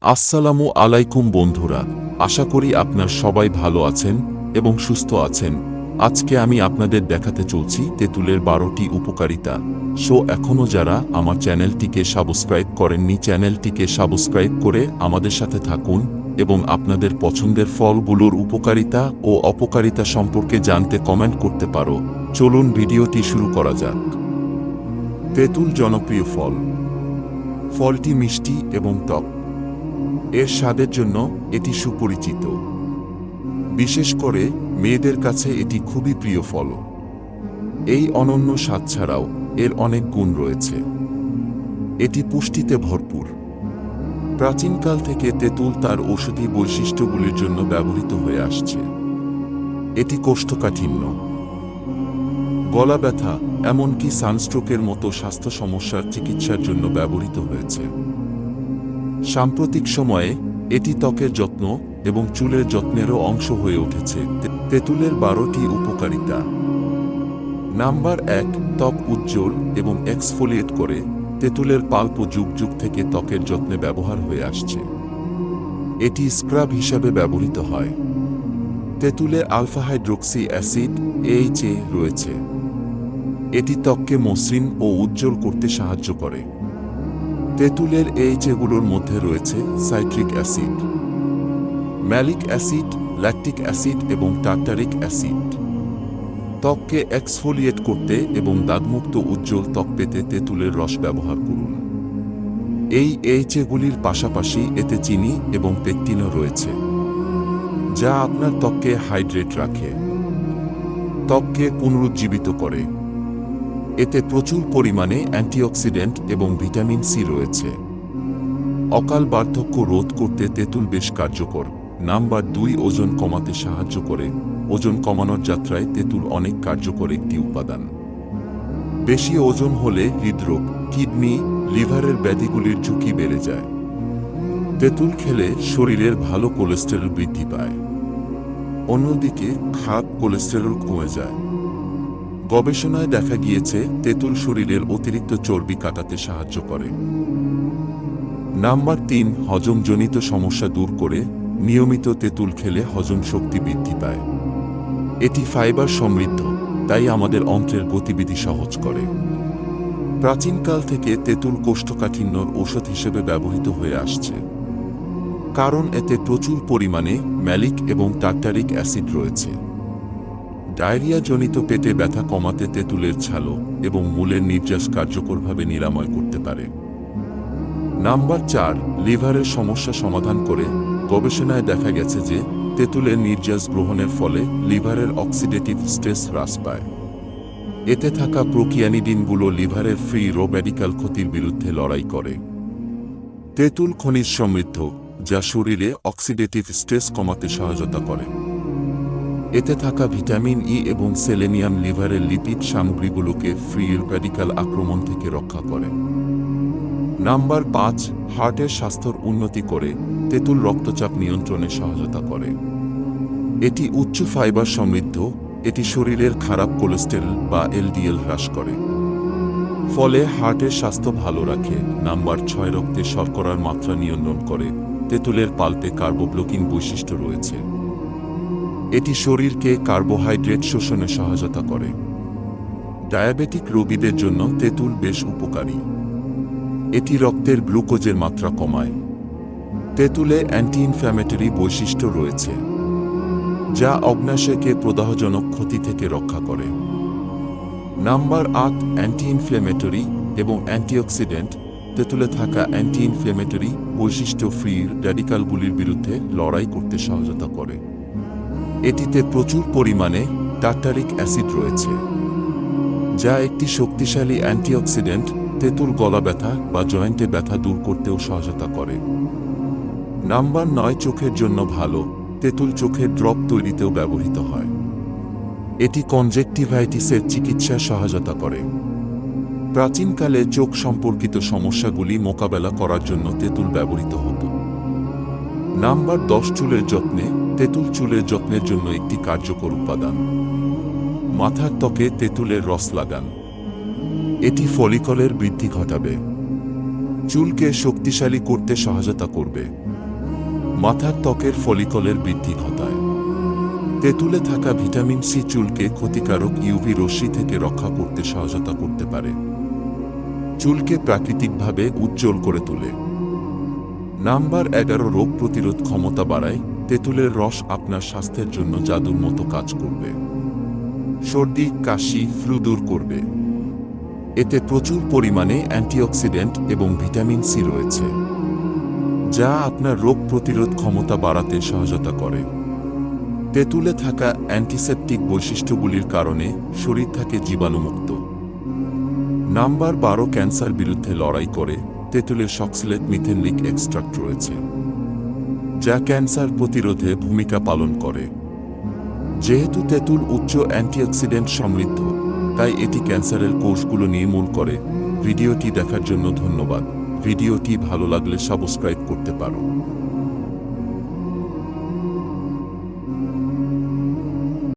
আসসালামু আলাইকুম বন্ধুরা, আশা করি আপনার সবাই ভালো আছেন এবং সুস্থ আছেন। আজকে আমি আপনাদের দেখাতে চলছি তেঁতুলের 12টি উপকারিতা। এখনও যারা আমার চ্যানেলটিকে সাবস্ক্রাইব করেননি, চ্যানেলটিকে সাবস্ক্রাইব করে আমাদের সাথে থাকুন এবং আপনাদের পছন্দের ফলগুলোর উপকারিতা ও অপকারিতা সম্পর্কে জানতে কমেন্ট করতে পারো। চলুন ভিডিওটি শুরু করা যাক। তেঁতুল জনপ্রিয় ফল। ফলটি মিষ্টি এবং টক। এর স্বাদের জন্য এটি সুপরিচিত। বিশেষ করে মেয়েদের কাছে এটি খুবই প্রিয় ফল। এই অনন্য স্বাদ ছাড়াও এর অনেক গুণ রয়েছে। এটি পুষ্টিতে ভরপুর। প্রাচীনকাল থেকে তেঁতুল তার ঔষধি বৈশিষ্ট্যগুলির জন্য ব্যবহৃত হয়ে আসছে। এটি কোষ্ঠকাঠিন্য, গলা ব্যথা, এমনকি সানস্ট্রোকের মতো স্বাস্থ্য সমস্যার চিকিৎসার জন্য ব্যবহৃত হয়েছে। সাম্প্রতিক সময়ে এটি ত্বকের যত্ন এবং চুলের যত্নেরও অংশ হয়ে উঠেছে। তেঁতুলের 12টি উপকারিতা। নাম্বার 1, ত্বক উজ্জ্বল এবং এক্সফোলিয়েট করে। তেঁতুলের পাল্প যুগ যুগ থেকে ত্বকের যত্নে ব্যবহার হয়ে আসছে। এটি স্ক্রাব হিসাবে ব্যবহৃত হয়। তেঁতুলে আলফা হাইড্রোক্সি অ্যাসিড AHA রয়েছে। এটি ত্বককে মসৃণ ও উজ্জ্বল করতে সাহায্য করে। তেঁতুলের AHAগুলোর মধ্যে রয়েছে citric acid, malic acid, lactic acid এবং টার্টারিক অ্যাসিড। ত্বককে এক্সফোলিয়েট করতে এবং দাগমুক্ত উজ্জ্বল ত্বক পেতে তেঁতুলের রস ব্যবহার করুন। এই AHAগুলির পাশাপাশি এতে চিনি এবং পেকটিনও রয়েছে, যা আপনার ত্বককে হাইড্রেট রাখে, ত্বককে পুনরুজ্জীবিত করে। এতে প্রচুর পরিমাণে অ্যান্টিঅক্সিডেন্ট এবং ভিটামিন সি রয়েছে। অকাল বার্ধক্য রোধ করতে তেঁতুল বেশ কার্যকর। নাম্বার 2, ওজন কমাতে সাহায্য করে। ওজন কমানোর যাত্রায় তেঁতুল অনেক কার্যকর একটি উপাদান। বেশি ওজন হলে হৃদরোগ, কিডনি, লিভারের ব্যাধিগুলির ঝুঁকি বেড়ে যায়। তেঁতুল খেলে শরীরের ভালো কোলেস্টেরল বৃদ্ধি পায়। অন্যদিকে খারাপ কোলেস্টেরল কমে যায়। গবেষণায় দেখা গিয়েছে তেঁতুল শরীরের অতিরিক্ত চর্বি কাটাতে সাহায্য করে। নাম্বার 3, হজমজনিত সমস্যা দূর করে। নিয়মিত তেঁতুল খেলে হজম শক্তি বৃদ্ধি পায়। এটি ফাইবার সমৃদ্ধ, তাই আমাদের অন্ত্রের গতিবিধি সহজ করে। প্রাচীনকাল থেকে তেঁতুল কোষ্ঠকাঠিন্যর ঔষধ হিসেবে ব্যবহৃত হয়ে আসছে, কারণ এতে প্রচুর পরিমাণে ম্যালিক এবং টার্টারিক অ্যাসিড রয়েছে। ডায়রিয়াজনিত পেটে ব্যথা কমাতে তেঁতুলের ছালো এবং মূলের নির্যাস কার্যকরভাবে নিরাময় করতে পারে। নাম্বার 4, লিভারের সমস্যা সমাধান করে। গবেষণায় দেখা গেছে যে তেঁতুলের নির্যাস গ্রহণের ফলে লিভারের অক্সিডেটিভ স্ট্রেস হ্রাস পায়। এতে থাকা প্রোকিয়ানিডিনগুলো লিভারের ফ্রি রেডিক্যাল ক্ষতির বিরুদ্ধে লড়াই করে। তেঁতুল খনিজ সমৃদ্ধ, যা শরীরে অক্সিডেটিভ স্ট্রেস কমাতে সহায়তা করে। এতে থাকা ভিটামিন ই এবং সেলেনিয়াম লিভারের লিপিড সামগ্রীগুলোকে ফ্রি রেডিক্যাল আক্রমণ থেকে রক্ষা করে। নাম্বার 5, হার্টের স্বাস্থ্যর উন্নতি করে। তেঁতুল রক্তচাপ নিয়ন্ত্রণে সহায়তা করে। এটি উচ্চ ফাইবার সমৃদ্ধ। এটি শরীরের খারাপ কোলেস্টেরল বা LDL হ্রাস করে, ফলে হার্টের স্বাস্থ্য ভালো রাখে। নাম্বার 6, রক্তে শর্করার মাত্রা নিয়ন্ত্রণ করে। তেঁতুলের পাল্পে কার্বোব্লকিং বৈশিষ্ট্য রয়েছে। এটি শরীরকে কার্বোহাইড্রেট শোষণে সহায়তা করে। ডায়াবেটিক রোগীদের জন্য তেঁতুল বেশ উপকারী। এটি রক্তের গ্লুকোজের মাত্রা কমায়। তেঁতুলে অ্যান্টি ইনফ্ল্যামেটরি বৈশিষ্ট্য রয়েছে, যা অগ্ন্যাশয়কে প্রদাহজনক ক্ষতি থেকে রক্ষা করে। নাম্বার 8, অ্যান্টি ইনফ্ল্যামেটরি এবং অ্যান্টিঅক্সিডেন্ট। তেঁতুলে থাকা অ্যান্টি ইনফ্ল্যামেটরি বৈশিষ্ট্য ফ্রি র্যাডিক্যালগুলির বিরুদ্ধে লড়াই করতে সহায়তা করে। এটিতে প্রচুর পরিমাণে টার্টারিক অ্যাসিড রয়েছে, যা একটি শক্তিশালী অ্যান্টিঅক্সিডেন্ট। তেঁতুল গলা ব্যথা বা জয়েন্টে ব্যথা দূর করতেও সহায়তা করে। নাম্বার 9, চোখের জন্য ভালো। তেঁতুল চোখের ড্রপ তৈরিতেও ব্যবহৃত হয়। এটি কনজেক্টিভাইটিসের চিকিৎসায় সহায়তা করে। প্রাচীনকালে চোখ সম্পর্কিত সমস্যাগুলি মোকাবেলা করার জন্য তেঁতুল ব্যবহৃত হতো। নাম্বার 10, চুলের যত্নে। তেঁতুল চুলের যত্নের জন্য একটি কার্যকর উপাদান। মাথার ত্বকে তেঁতুলের রস লাগান। এটি ফলিকলের বৃদ্ধি ঘটাবে। চুলকে শক্তিশালী করতে সহায়তা করবে। মাথার ত্বকের ফলিকলের বৃদ্ধি ঘটায়। তেঁতুলে থাকা ভিটামিন সি চুলকে ক্ষতিকারক ইউভি রশ্মি থেকে রক্ষা করতে সহায়তা করতে পারে। চুলকে প্রাকৃতিকভাবে উজ্জ্বল করে তোলে। নাম্বার 11, রোগ প্রতিরোধ ক্ষমতা বাড়ায়। তেঁতুলের রস আপনার স্বাস্থ্যের জন্য জাদুর মতো কাজ করবে। সর্দি, কাশি, ফ্লু দূর করবে। এতে প্রচুর পরিমাণে অ্যান্টিঅক্সিডেন্ট এবং ভিটামিন সি রয়েছে, যা আপনার রোগ প্রতিরোধ ক্ষমতা বাড়াতে সহায়তা করে। তেঁতুলে থাকা অ্যান্টিসেপটিক বৈশিষ্ট্যগুলির কারণে শরীর থাকে জীবাণুমুক্ত। নাম্বার 12, ক্যান্সার বিরুদ্ধে লড়াই করে। তেঁতুলের সক্সলেট মিথেনলিক এক্সট্রাক্ট রয়েছে, যা ক্যান্সার প্রতিরোধে ভূমিকা পালন করে। যেহেতু তেঁতুল উচ্চ অ্যান্টিঅক্সিডেন্ট সমৃদ্ধ, তাই এটি ক্যান্সারের কোষগুলো নির্মূল করে। ভিডিওটি দেখার জন্য ধন্যবাদ। ভিডিওটি ভালো লাগলে সাবস্ক্রাইব করতে পারো।